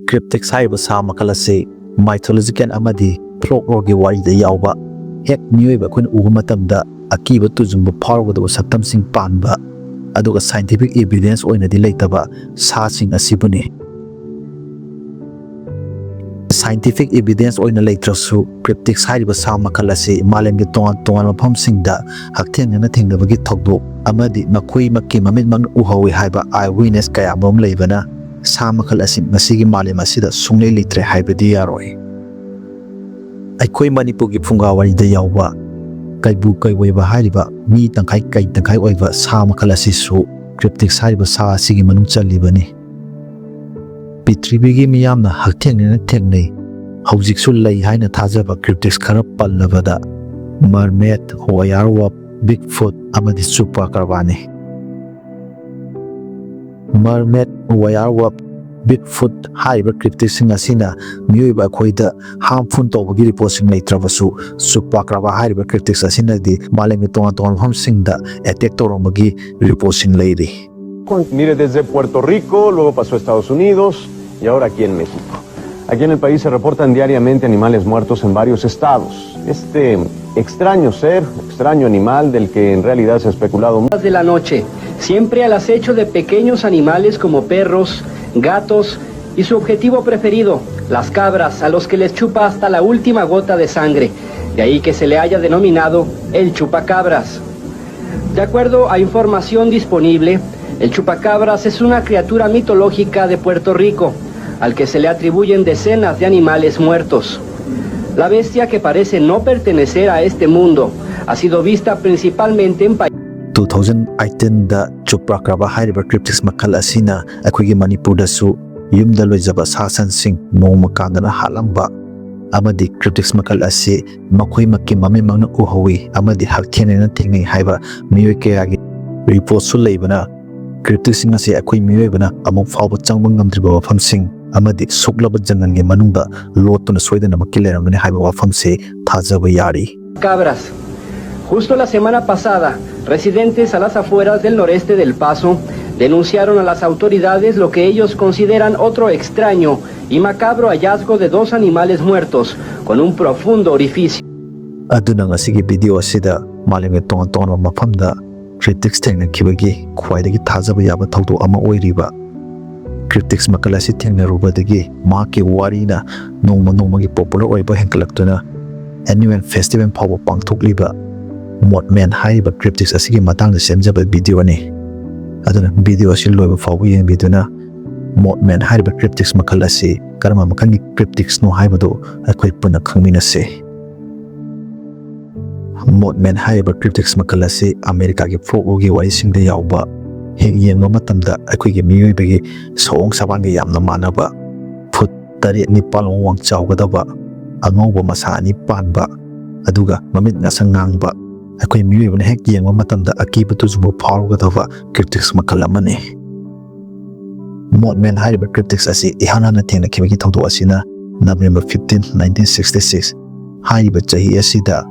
Cryptids haiba sa makal asi mythological amadi folklore wari da yauba hek mioiba kun uba matamda akiba tujumba phawgada saktamsing panba aduga scientific evidence oina di leitaba sa sing asibuni scientific evidence oina leitrasu cryptids haiba sa makal asi malemgi tongan mafam singda hakthenna thengnabagi thogdok amadi makhui makki mamit mang uhawi haiba eyewitness kaya bom leibana sa makal asi masigi malem asida sunglei litre haibadi yaroi aikoi Manipurgi Phunga wari da yauba Keibu Keioibadi hariba mi tangkai oiba sa makal asisu cryptids hariba sa asigi manung chalibani Pitribigi miyamna hakthenna thengnei haujiksu lei haina thajaba cryptids khara pallabada mermaid wayarwa bigfoot amadi chupacabra mermaid wayarwa bigfoot haiba cryptids sing asina mioiba khoida harmful tobagi report sing leitrabasu chupacabra haiba cryptids asina di malemi tongan pham singda attack toromagi report sing leiri. Mire, desde Puerto Rico, luego pasó a Estados Unidos y ahora aquí en México. Aquí en el país se reportan diariamente animales muertos en varios estados. Este extraño ser, extraño animal del que en realidad se ha especulado mucho. De la noche, siempre al acecho de pequeños animales como perros, gatos y su objetivo preferido, las cabras, a los que les chupa hasta la última gota de sangre. De ahí que se le haya denominado el chupacabras. De acuerdo a información disponible, el chupacabras es una criatura mitológica de Puerto Rico, al que se le atribuyen decenas de animales muertos. La bestia, que parece no pertenecer a este mundo, ha sido vista principalmente en países. 2018 da chupacabra haiba cryptids makal asina akoigi Manipur dasu yumda loijaba sasan sing noma kandana halamba amadi cryptids makal asi makhoi makki mami mangna uhawi amadi hakthenna thengai haiba miyoi kayagi report su leibana cryptids sing asi akoi miyoi bana amok fawba changba ngamdriba wafam sing amadi suklaba jangangi manungda lotuna soidana makileramani haiba wafam se thajaba yari. Cabras. Justo la semana pasada, residentes a las afueras del noreste del Paso denunciaron a las autoridades lo que ellos consideran otro extraño y macabro hallazgo de dos animales muertos con un profundo orificio. Aduna ngasigi video asida malemge tongan mafamda cryptids thengnakhibagi khwaidagi thajaba yaba thawdo ama oiriba cryptids makal asi thengnarubadagi maki warina nongmagi popular oiba henkalaktuna annual festival phawa pangthokliba Mothman haiba cryptids asigi matangda semjaba video ani aduna video asi loiba fawu yengbiduna Mothman haiba cryptids makal asi karama makangi cryptids no haibado akhoi puna khangminase Mothman haiba cryptids makal asi America gi folklore wari singda yauba hek yenga matamda akhoi miyoibagi sawong sabangi yamna manaba foot 8-9 wang chawgadaba angawba masani panba aduga mamit ngasang ngangba akoi miyoi hek yengwa matamda akiba tujumba phawgadaba cryptids makal amani Mothman haiba cryptids asi ihana thengnakhibagi thawdo asina November 15, 1966 haiba chahi asida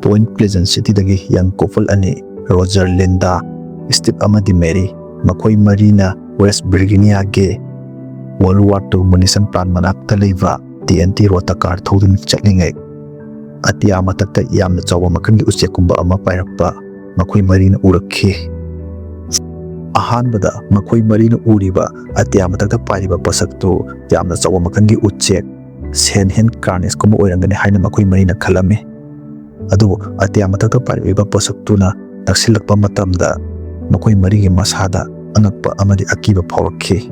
Point Pleasant City dagi yang couple ani Roger Linda Steve amadi Mary makhoi marina West Virginia ge World War II munisan plan manakta leiba TNT rota car thodun chatlingai atia matakta yamna chawa makangi uchekumba ama pairakpa makhoi marina urakhi ahanbada makhoi marina uriba atia matakta pairiba pasaktu yamna chawa makangi uchek senhen carnage kuma oirangani haina makhoi marina khalame adu atia matakta pairiba pasaktuna taksilakpa matamda makhoi marigi masada angakpa amadi akiba phawrakhi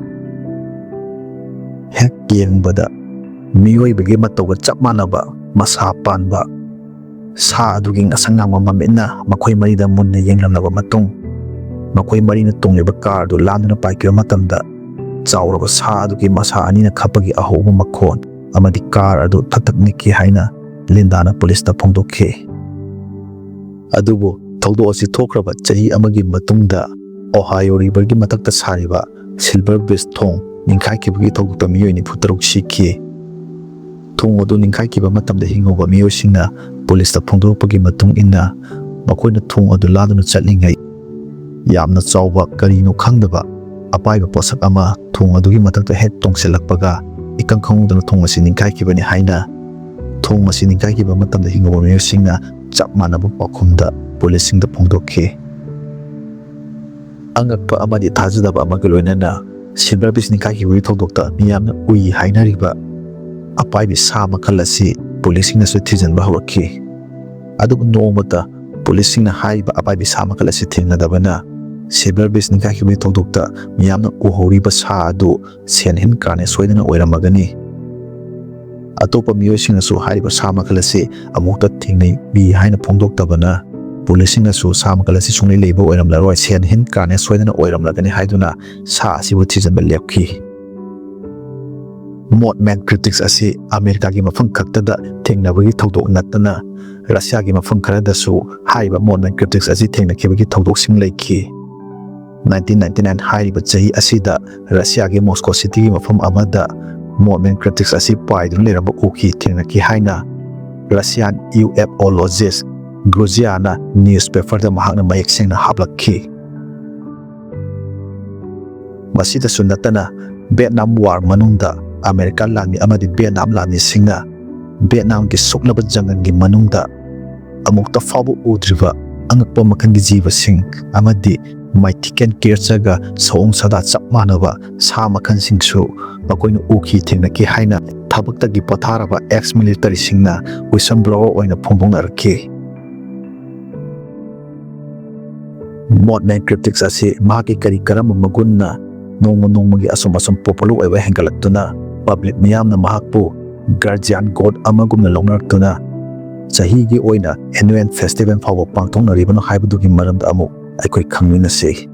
hek yengbada miyoibagi matoga chap manaba masa panba sa adugi ngasangangma mamena makhoi marida munna yenglamnaba matung makhoi marina tungliba car do landuna paikiba matamda chawraba sa adugi masa anina khapagi ahoba makhon amadi car adu thatakniki haina Lindana police ta phongdokhi adubu thawdo asi thokraba chahi amagi matungda Ohio River gi matakta sariba Silver Beach thong ningkhaikibagi thawdokta miyoi ni phutaruk sikhi thong odu ningkhaikibba matamda hingoba miyosingna police ta phongdokpagi matung inna makoina thong odu laduna chatlingai yamna chawba karino khangdaba ꯑꯄꯥꯏꯕ ꯄꯣꯠꯁꯛ ꯑꯃ ꯊꯣꯡ ꯑꯗꯨꯒꯤ ꯃꯊꯛꯇ ꯍꯦꯛ ꯇꯣꯡꯁꯤꯜꯂꯛꯄꯒ ꯏꯀꯪ ꯈꯪꯍꯧꯗꯅ ꯊꯣꯡ ꯑꯁꯤ ꯅꯤꯡꯈꯥꯏꯈꯤꯕꯅꯤ ꯍꯥꯏꯅ ꯊꯣꯡ ꯑꯁꯤ ꯅꯤꯡꯈꯥꯏꯈꯤꯕ ꯃꯇꯝꯗ ꯍꯤꯡꯍꯧꯕ ꯃꯤꯑꯣꯏꯁꯤꯡꯅ ꯆꯞ ꯃꯥꯟꯅꯕ ꯄꯥꯎꯈꯨꯝꯗ ꯄꯨꯂꯤꯁꯁꯤꯡꯗ ꯐꯣꯡꯗꯣꯛꯈꯤ꯫ ꯑꯉꯛꯄ ꯑꯃꯗꯤ ꯊꯥꯖꯗꯕ ꯑꯃꯒ ꯂꯣꯏꯅꯅ ꯁꯤꯜꯚꯔ ꯕꯤꯆ ꯅꯤꯡꯈꯥꯏꯈꯤꯕꯒꯤ ꯊꯧꯗꯣꯛꯇ ꯃꯤꯌꯥꯝꯅ ꯎꯏ ꯍꯥꯏꯅꯔꯤꯕ ꯑꯄꯥꯏꯕꯤ ꯁꯥ ꯃꯈꯜ ꯑꯁꯤ ꯄꯨꯂꯤꯁꯁꯤꯡꯅꯁꯨ ꯊꯤꯖꯤꯟꯕ ꯍꯧꯔꯛꯈꯤ꯫ ꯑꯗꯨꯕꯨ ꯅꯣꯡꯃꯇ ꯄꯨꯂꯤꯁꯁꯤꯡꯅ ꯍꯥꯏꯔꯤꯕ ꯑꯄꯥꯏꯕꯤ ꯁꯥ ꯃꯈꯜ ꯑꯁꯤ ꯊꯦꯡꯅꯗꯕꯅ ꯁꯤꯜꯚꯔ ꯕꯤꯆ ꯅꯤꯡꯈꯥꯏꯈꯤꯕꯒꯤ ꯊꯧꯗꯣꯛꯇ ꯃꯤꯌꯥꯝꯅ ꯎꯍꯧꯔꯤꯕ ꯁꯥ ꯑꯗꯨ ꯁꯦꯟꯍꯤꯟ ꯀ꯭ꯔꯥꯅꯦ ꯁꯣꯏꯗꯅ ꯑꯣꯏꯔꯝꯃꯒꯅꯤ꯫ ꯑꯇꯣꯞꯄ ꯃꯤꯑꯣꯏꯁꯤꯡꯅꯁꯨ ꯍꯥꯏꯔꯤꯕ ꯁꯥ ꯃꯈꯜ ꯑꯁꯤ ꯑꯃꯨꯛꯇ ꯊꯦꯡꯅꯕꯤ ꯍꯥꯏꯅ ꯐꯣꯡꯗꯣꯛꯇꯕꯅ ꯄꯨꯂꯤꯁꯁꯤꯡꯅꯁꯨ ꯁꯥ ꯃꯈꯜ ꯑꯁꯤ ꯁꯨꯡꯂꯩ ꯂꯩꯕ ꯑꯣꯏꯔꯝꯂꯔꯣꯏ, ꯁꯦꯟꯍꯤꯟ ꯀ꯭ꯔꯥꯅꯦ ꯁꯣꯏꯗꯅ ꯑꯣꯏꯔꯝꯂꯒꯅꯤ ꯍꯥꯏꯗꯨꯅ ꯁꯥ ꯑꯁꯤꯕꯨ ꯊꯤꯖꯤꯟꯕ ꯂꯦꯞꯈꯤ꯫ ꯃꯣꯊꯃꯦꯟ ꯀ꯭ꯔꯤꯞꯇꯤꯛꯁ ꯑꯁꯤ ꯑꯃꯦꯔꯤꯀꯥꯒꯤ ꯃꯐꯝ ꯈꯛꯇꯗ ꯊꯦꯡꯅꯕꯒꯤ ꯊꯧꯗꯣꯛ ꯅꯠꯇꯅ ꯔꯁꯤꯌꯥꯒꯤ ꯃꯐꯝ ꯈꯔꯗꯁꯨ ꯍꯥꯏꯔꯤꯕ ꯃꯣꯊꯃꯦꯟ ꯀ꯭ꯔꯤꯞꯇꯤꯛꯁ ꯑꯁꯤ ꯊꯦꯡꯅꯈꯤꯕꯒꯤ ꯊꯧꯗꯣꯛꯁꯤꯡ ꯂꯩꯈꯤ꯫ 1999 ꯍꯥꯏꯔꯤꯕ ꯆꯍꯤ ꯑꯁꯤꯗ ꯔꯁꯤꯌꯥꯒꯤ ꯃꯣꯁꯀꯣ ꯁꯤꯇꯤꯒꯤ ꯃꯐꯝ ꯑꯃꯗ ꯃꯣꯊꯃꯦꯟ ꯀ꯭ꯔꯤꯞꯇꯤꯛꯁ ꯑꯁꯤ ꯄꯥꯏꯗꯨꯅ ꯂꯩꯔꯝꯕ ꯎꯈꯤ ꯊꯦꯡꯅꯈꯤ ꯍꯥꯏꯅ ꯔꯁꯤꯌꯥꯟ UFOlogist ꯒ꯭ꯔꯨꯖꯤꯌꯥꯅ ꯅ꯭ꯌꯨꯁꯄꯦꯄꯔꯗ ꯃꯍꯥꯛꯅ ꯃꯌꯦꯛ ꯁꯦꯡꯅ ꯍꯥꯞꯂꯛꯈꯤ꯫ ꯃꯁꯤꯗꯁꯨ ꯅꯠꯇꯅ ꯚꯤꯌꯦꯠꯅꯥꯝ ꯋꯥꯔ ꯃꯅꯨꯡꯗ ꯑꯃꯦꯔꯤꯀꯥ ꯂꯥꯟꯃꯤ ꯑꯃꯗꯤ ꯚꯤꯌꯦꯠꯅꯥꯝ ꯂꯥꯟꯃꯤꯁꯤꯡꯅ ꯚꯤꯌꯦꯠꯅꯥꯝꯒꯤ ꯁꯣꯛꯂꯕ ꯖꯪꯒꯜꯒꯤ ꯃꯅꯨꯡꯗ ꯑꯃꯨꯛꯇ ꯐꯥꯎꯕ ꯎꯗ꯭ꯔꯤꯕ ꯑꯉꯛꯄ ꯃꯈꯜꯒꯤ ꯖꯤꯕꯁꯤꯡ ꯑꯃꯗꯤ ꯃꯥꯏꯊꯤꯀꯦꯜ ꯀ꯭ꯔꯤꯌꯦꯆꯔꯒ ꯁꯑꯣꯡ ꯁꯥꯗꯥ ꯆꯞ ꯃꯥꯟꯅꯕ ꯁꯥ ꯃꯈꯜꯁꯤꯡꯁꯨ ꯃꯈꯣꯏꯅ ꯎꯈꯤ ꯊꯦꯡꯅꯈꯤ ꯍꯥꯏꯅ ꯊꯕꯛꯇꯒꯤ ꯄꯣꯊꯥꯔꯕ ꯑꯦꯛꯁ ꯃꯤꯂꯤꯇꯔꯤꯁꯤꯡꯅ ꯋꯤꯁꯜ ꯕ꯭ꯂꯣꯋꯔ ꯑꯣꯏꯅ ꯐꯣꯡꯗꯣꯛꯅꯔꯛꯈꯤ꯫ ꯃꯣꯊꯃꯦꯟ ꯀ꯭ꯔꯤꯞꯇꯤꯛꯁ ꯑꯁꯤ ꯃꯍꯥꯛꯀꯤ ꯀꯔꯝꯕ ꯃꯒꯨꯟꯅ ꯅꯣꯡꯃ ꯅꯣꯡꯃꯒꯤ ꯑꯁꯨꯝ ꯄꯣꯄꯨꯂꯔ ꯑꯣꯏꯕ ꯍꯦꯟꯒꯠꯂꯛꯇꯨꯅ ꯄꯕ꯭ꯂꯤꯛ ꯃꯤꯌꯥꯝꯅ ꯃꯍꯥꯛꯄꯨ ꯒꯥꯔꯖꯤꯌꯥꯟ ꯒꯣꯗ ꯑꯃꯒꯨꯝꯅ ꯂꯧꯅꯔꯛꯇꯨꯅ ꯆꯍꯤꯒꯤ ꯑꯣꯏꯅ ꯑꯦꯅꯨꯋꯦꯜ ꯐꯦꯁꯇꯤꯚꯦꯜ ꯐꯥꯎꯕ ꯄꯥꯡꯊꯣꯛꯅꯔꯤꯕꯅꯣ ꯍꯥꯏꯕꯗꯨꯒꯤ ꯃꯔꯝꯗ ꯑꯃꯨꯛ ꯑꯩꯈꯣꯏ ꯈꯪꯃꯤꯟꯅꯁꯤ꯫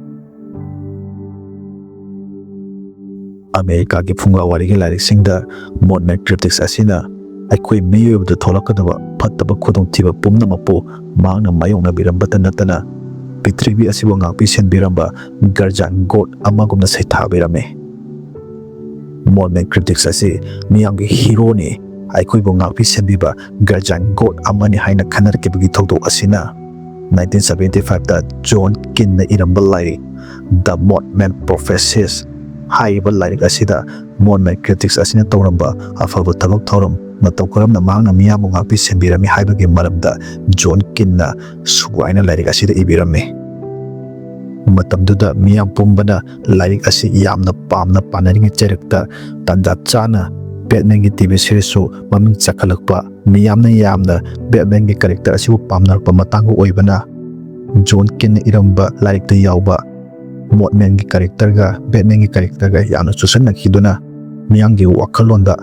ꯑꯃꯦꯔꯤꯀꯥꯒꯤ ꯐꯨꯡꯒꯥ ꯋꯥꯔꯤꯒꯤ ꯂꯥꯏꯔꯤꯛꯁꯤꯡꯗ ꯃꯣꯊꯃꯦꯟ ꯀ꯭ꯔꯤꯞꯇꯤꯛꯁ ꯑꯁꯤꯅ ꯑꯩꯈꯣꯏ ꯃꯤꯑꯣꯏꯕꯗ ꯊꯣꯛꯂꯛꯀꯗꯕ ꯐꯠꯇꯕ ꯈꯨꯗꯣꯡꯊꯤꯕ ꯄꯨꯝꯅꯃꯛꯄꯨ ꯃꯍꯥꯛꯅ ꯃꯥꯌꯣꯛꯅꯕꯤꯔꯝꯕꯇ ꯅꯠꯇꯅ ꯄ꯭ꯔꯤꯊꯤꯕꯤ ꯑꯁꯤꯕꯨ ꯉꯥꯛꯄꯤ ꯁꯦꯟꯕꯤꯔꯝꯕ ꯒꯥꯔꯖꯤꯌꯥꯟ ꯒꯣꯗ ꯑꯃꯒꯨꯝꯅ ꯁꯩꯊꯥꯕꯤꯔꯝꯃꯤ꯫ ꯃꯣꯊꯃꯦꯟ ꯀ꯭ꯔꯤꯞꯇꯤꯛꯁ ꯑꯁꯤ ꯃꯤꯌꯥꯝꯒꯤ ꯍꯤꯔꯣꯅꯤ, ꯑꯩꯈꯣꯏꯕꯨ ꯉꯥꯛꯄꯤ ꯁꯦꯟꯕꯤꯕ ꯒꯥꯔꯖꯤꯌꯥꯟ ꯒꯣꯗ ꯑꯃꯅꯤ ꯍꯥꯏꯅ ꯈꯟꯅꯔꯛꯈꯤꯕꯒꯤ ꯊꯧꯗꯣꯛ ꯑꯁꯤꯅ 1975ꯗ ꯖꯣꯟ ꯀꯤꯟꯅ ꯏꯔꯝꯕ ꯂꯥꯏꯔꯤꯛ ꯗ ꯃꯣꯊꯃꯦꯟ ꯄ꯭ꯔꯣꯐꯦꯁꯤꯁ ꯍꯥꯏꯔꯤꯕ ꯂꯥꯏꯔꯤꯛ ꯑꯁꯤꯗ ꯃꯣꯊꯃꯦꯟ ꯀ꯭ꯔꯤꯞꯇꯤꯛꯁ ꯑꯁꯤꯅ ꯇꯧꯔꯝꯕ ꯑꯐꯕ ꯊꯕꯛ ꯊꯧꯔꯝ, ꯃꯇꯧ ꯀꯔꯝꯅ ꯃꯍꯥꯛꯅ ꯃꯤꯌꯥꯝꯕꯨ ꯉꯥꯛꯄꯤ ꯁꯦꯟꯕꯤꯔꯝꯃꯤ ꯍꯥꯏꯕꯒꯤ ꯃꯔꯝꯗ ꯖꯣꯟ ꯀꯤꯟꯅ ꯁꯨꯒꯥꯏꯅ ꯂꯥꯏꯔꯤꯛ ꯑꯁꯤꯗ ꯏꯕꯤꯔꯝꯃꯤ꯫ ꯃꯇꯝꯗꯨꯗ ꯃꯤꯌꯥꯝ ꯄꯨꯝꯕꯅ ꯂꯥꯏꯔꯤꯛ ꯑꯁꯤ ꯌꯥꯝꯅ ꯄꯥꯝꯅ ꯄꯥꯅꯔꯤꯉꯩ ꯆꯩꯔꯛꯇ ꯇꯥꯟꯖꯥ ꯆꯥꯅ ꯕꯦꯠꯃꯦꯟꯒꯤ ꯇꯤꯚꯤ ꯁꯤꯔꯤꯁꯁꯨ ꯃꯃꯤꯡ ꯆꯠꯈꯠꯂꯛꯄ, ꯃꯤꯌꯥꯝꯅ ꯌꯥꯝꯅ ꯕꯦꯠꯃꯦꯟꯒꯤ ꯀꯦꯔꯦꯛꯇꯔ ꯑꯁꯤꯕꯨ ꯄꯥꯝꯅꯔꯛꯄ ꯃꯇꯥꯡ ꯑꯣꯏꯕꯅ ꯖꯣꯟ ꯀꯤꯟꯅ ꯏꯔꯝꯕ ꯂꯥꯏꯔꯤꯛꯇ ꯌꯥꯎꯕ ꯃꯣꯊꯃꯦꯟꯒꯤ ꯀꯦꯔꯦꯛꯇꯔꯒ ꯕꯦꯠꯃꯦꯟꯒꯤ ꯀꯦꯔꯦꯛꯇꯔꯒ ꯌꯥꯝꯅ ꯆꯨꯁꯟꯅꯈꯤꯗꯨꯅ ꯃꯤꯌꯥꯝꯒꯤ ꯋꯥꯈꯜꯂꯣꯟꯗ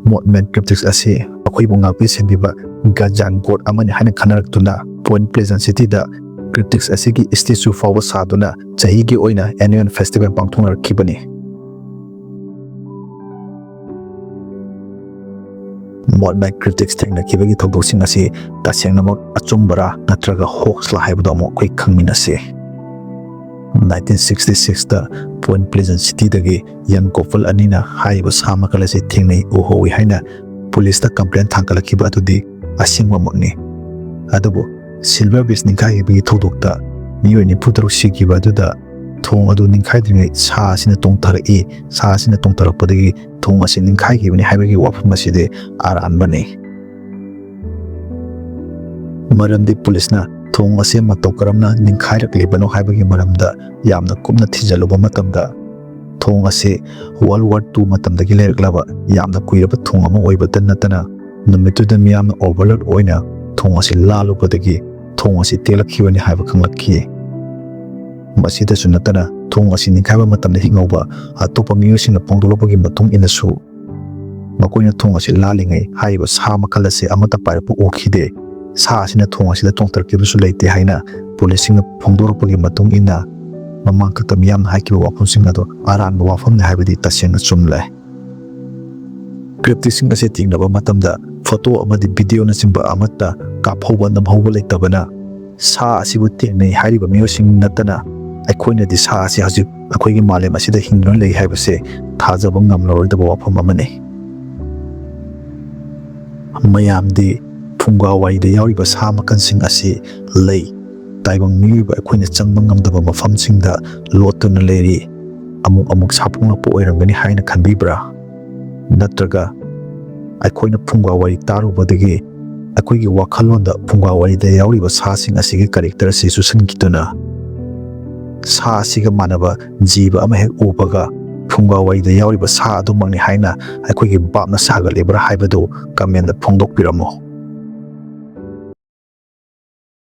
ꯃꯣꯊꯃꯦꯟ ꯀ꯭ꯔꯤꯞꯇꯤꯛꯁ ꯑꯁꯤ ꯑꯩꯈꯣꯏꯕꯨ ꯉꯥꯛꯄꯤ ꯁꯦꯟꯕꯤꯕ ꯒꯥꯔꯖꯤꯌꯥꯟ ꯒꯣꯗ ꯑꯃꯅꯤ ꯍꯥꯏꯅ ꯈꯟꯅꯔꯛꯇꯨꯅ ꯄꯣꯏꯟꯠ ꯄ꯭ꯂꯦꯖꯦꯟꯠ ꯁꯤꯇꯤꯗ ꯀ꯭ꯔꯤꯞꯇꯤꯛꯁ ꯑꯁꯤꯒꯤ ꯁ꯭ꯇꯦꯆꯨ ꯐꯥꯎꯕ ꯁꯥꯗꯨꯅ ꯆꯍꯤꯒꯤ ꯑꯣꯏꯅ ꯑꯦꯅꯨꯋꯦꯜ ꯐꯦꯁꯇꯤꯚꯦꯜ ꯄꯥꯡꯊꯣꯛꯅꯔꯛꯈꯤꯕꯅꯤ꯫ ꯃꯣꯊꯃꯦꯟ ꯀ꯭ꯔꯤꯞꯇꯤꯛꯁ ꯊꯦꯡꯅꯈꯤꯕꯒꯤ ꯊꯧꯗꯣꯛꯁꯤꯡ ꯑꯁꯤ ꯇꯁꯦꯡꯅꯃꯛ ꯑꯆꯨꯝꯕꯔꯥ ꯅꯠꯇ꯭ꯔꯒ ꯍꯣꯛꯁꯂꯥ ꯍꯥꯏꯕꯗꯨ ꯑꯃꯨꯛ ꯑꯩꯈꯣꯏ ꯈꯪꯃꯤꯟꯅꯁꯤ꯫ 1966ꯗ ꯄꯣꯏꯟꯠ ꯄ꯭ꯂꯦꯖꯦꯟꯠ ꯁꯤꯇꯤꯗꯒꯤ ꯌꯪ ꯀꯣꯄꯜ ꯑꯅꯤꯅ ꯍꯥꯏꯔꯤꯕ ꯁꯥ ꯃꯈꯜ ꯑꯁꯤ ꯊꯦꯡꯅꯩ ꯎꯍꯧꯏ ꯍꯥꯏꯅ ꯄꯨꯂꯤꯁꯇ ꯀꯝꯄ꯭ꯂꯦꯟ ꯊꯥꯡꯒꯠꯂꯛꯈꯤꯕ ꯑꯗꯨꯗꯤ ꯑꯁꯦꯡꯕꯃꯛꯅꯤ꯫ ꯑꯗꯨꯕꯨ ꯁꯤꯜꯚꯔ ꯕꯤꯆ ꯅꯤꯡꯈꯥꯏꯈꯤꯕꯒꯤ ꯊꯧꯗꯣꯛꯇ ꯃꯤꯑꯣꯏ 43 ꯁꯤꯈꯤꯕ ꯑꯗꯨꯗ ꯊꯣꯡ ꯑꯗꯨ ꯅꯤꯡꯈꯥꯏꯗ꯭ꯔꯤꯉꯩ ꯁꯥ ꯑꯁꯤꯅ ꯇꯣꯡꯊꯔꯛꯏ, ꯁꯥ ꯑꯁꯤꯅ ꯇꯣꯡꯊꯔꯛꯄꯗꯒꯤ ꯊꯣꯡ ꯑꯁꯤ ꯅꯤꯡꯈꯥꯏꯈꯤꯕꯅꯤ ꯍꯥꯏꯕꯒꯤ ꯋꯥꯐꯝ ꯑꯁꯤꯗꯤ ꯑꯔꯥꯟꯕꯅꯤ꯫ ꯃꯔꯝꯗꯤ ꯄꯨꯂꯤꯁꯅ ꯊꯣꯡ ꯑꯁꯤ ꯃꯇꯧ ꯀꯔꯝꯅ ꯅꯤꯡꯈꯥꯏꯔꯛꯂꯤꯕꯅꯣ ꯍꯥꯏꯕꯒꯤ ꯃꯔꯝꯗ ꯌꯥꯝꯅ ꯀꯨꯞꯅ ꯊꯤꯖꯤꯜꯂꯨꯕ ꯃꯇꯝꯗ ꯊꯣꯡ ꯑꯁꯤ ꯋꯥꯔꯜ ꯋꯥꯔ II ꯃꯇꯝꯗꯒꯤ ꯂꯩꯔꯛꯂꯕ ꯌꯥꯝꯅ ꯀꯨꯏꯔꯕ ꯊꯣꯡ ꯑꯃ ꯑꯣꯏꯕꯇ ꯅꯠꯇꯅ ꯅꯨꯃꯤꯠꯇꯨꯗ ꯃꯤꯌꯥꯝꯅ ꯑꯣꯚꯔꯂꯣꯗ ꯑꯣꯏꯅ ꯊꯣꯡ ꯑꯁꯤ ꯂꯥꯜꯂꯨꯕꯗꯒꯤ ꯊꯣꯡ ꯑꯁꯤ ꯇꯦꯛꯂꯛꯈꯤꯕꯅꯤ ꯍꯥꯏꯕ ꯈꯪꯂꯛꯈꯤ꯫ ꯃꯁꯤꯗꯁꯨ ꯅꯠꯇꯅ ꯊꯣꯡ ꯑꯁꯤ ꯅꯤꯡꯈꯥꯏꯕ ꯃꯇꯝꯗ ꯍꯤꯡꯍꯧꯕ ꯑꯇꯣꯞꯄ ꯃꯤꯑꯣꯏꯁꯤꯡꯅ ꯐꯣꯡꯗꯣꯛꯂꯛꯄꯒꯤ ꯃꯇꯨꯡ ꯏꯟꯅꯁꯨ ꯃꯈꯣꯏꯅ ꯊꯣꯡ ꯑꯁꯤ ꯂꯥꯜꯂꯤꯉꯩ ꯍꯥꯏꯔꯤꯕ ꯁꯥ ꯃꯈꯜ ꯑꯁꯤ ꯑꯃꯠꯇ ꯄꯥꯏꯔꯛꯄ ꯎꯈꯤꯗꯦ, ꯁꯥ ꯑꯁꯤꯅ ꯊꯣꯡ ꯑꯁꯤꯗ ꯇꯣꯡꯊꯔꯛꯈꯤꯕꯁꯨ ꯂꯩꯇꯦ ꯍꯥꯏꯅ ꯄꯨꯂꯤꯁꯁꯤꯡꯅ ꯐꯣꯡꯗꯣꯔꯛꯄꯒꯤ ꯃꯇꯨꯡ ꯏꯟꯅ ꯃꯃꯥꯡꯊꯛꯇ ꯃꯤꯌꯥꯝꯅ ꯍꯥꯏꯈꯤꯕ ꯋꯥꯐꯝꯁꯤꯡ ꯑꯗꯨ ꯑꯔꯥꯟꯕ ꯋꯥꯐꯝꯅꯤ ꯍꯥꯏꯕꯗꯤ ꯇꯁꯦꯡꯅ ꯆꯨꯝꯂꯦ꯫ ꯀ꯭ꯔꯤꯞꯇꯤꯛꯁꯤꯡ ꯑꯁꯤ ꯊꯦꯡꯅꯕ ꯃꯇꯝꯗ ꯐꯣꯇꯣ ꯑꯃꯗꯤ ꯚꯤꯗꯤꯑꯣꯅꯆꯤꯡꯕ ꯑꯃꯠꯇ ꯀꯥꯞꯍꯧꯕ ꯅꯝꯍꯧꯕ ꯂꯩꯇꯕꯅ ꯁꯥ ꯑꯁꯤꯕꯨ ꯊꯦꯡꯅꯩ ꯍꯥꯏꯔꯤꯕ ꯃꯤꯑꯣꯏꯁꯤꯡ ꯅꯠꯇꯅ ꯑꯩꯈꯣꯏꯅꯗꯤ ꯁꯥ ꯑꯁꯤ ꯍꯧꯖꯤꯛ ꯑꯩꯈꯣꯏꯒꯤ ꯃꯥꯂꯦꯝ ꯑꯁꯤꯗ ꯍꯤꯡꯗꯨꯅ ꯂꯩ ꯍꯥꯏꯕꯁꯦ ꯊꯥꯖꯕ ꯉꯝꯂꯔꯣꯏꯗꯕ ꯋꯥꯐꯝ ꯑꯃꯅꯤ꯫ ꯃꯌꯥꯝꯗꯤ ꯐꯨꯡꯒꯥ ꯋꯥꯔꯤꯗ ꯌꯥꯎꯔꯤꯕ ꯁꯥ ꯃꯈꯜꯁꯤꯡ ꯑꯁꯤ ꯂꯩ, ꯇꯥꯏꯕꯪ ꯃꯤꯑꯣꯏꯕ ꯑꯩꯈꯣꯏꯅ ꯆꯪꯕ ꯉꯝꯗꯕ ꯃꯐꯝꯁꯤꯡꯗ ꯂꯣꯠꯇꯨꯅ ꯂꯩꯔꯤ, ꯑꯃꯨꯛ ꯁꯥꯐꯣꯡꯂꯛꯄ ꯑꯣꯏꯔꯝꯒꯅꯤ ꯍꯥꯏꯅ ꯈꯟꯕꯤꯕ꯭ꯔꯥ? ꯅꯠꯇ꯭ꯔꯒ ꯑꯩꯈꯣꯏꯅ ꯐꯨꯡꯒꯥ ꯋꯥꯔꯤ ꯇꯥꯔꯨꯕꯗꯒꯤ ꯑꯩꯈꯣꯏꯒꯤ ꯋꯥꯈꯜꯂꯣꯟꯗ ꯐꯨꯡꯒꯥ ꯋꯥꯔꯤꯗ ꯌꯥꯎꯔꯤꯕ ꯁꯥꯁꯤꯡ ꯑꯁꯤꯒꯤ ꯀꯦꯔꯦꯛꯇꯔ ꯑꯁꯤ ꯆꯨꯁꯤꯟꯈꯤꯗꯨꯅ ꯁꯥ ꯑꯁꯤꯒ ꯃꯥꯟꯅꯕ ꯖꯤꯕ ꯑꯃ ꯍꯦꯛ ꯎꯕꯒ ꯐꯨꯡꯒꯥ ꯋꯥꯔꯤꯗ ꯌꯥꯎꯔꯤꯕ ꯁꯥ ꯑꯗꯨꯃꯛꯅꯤ ꯍꯥꯏꯅ ꯑꯩꯈꯣꯏꯒꯤ ꯕꯥꯞꯅ ꯁꯥꯒꯠꯂꯤꯕ꯭ꯔꯥ ꯍꯥꯏꯕꯗꯨ ꯀꯃꯦꯟꯗ ꯐꯣꯡꯗꯣꯛꯄꯤꯔꯝꯃꯨ꯫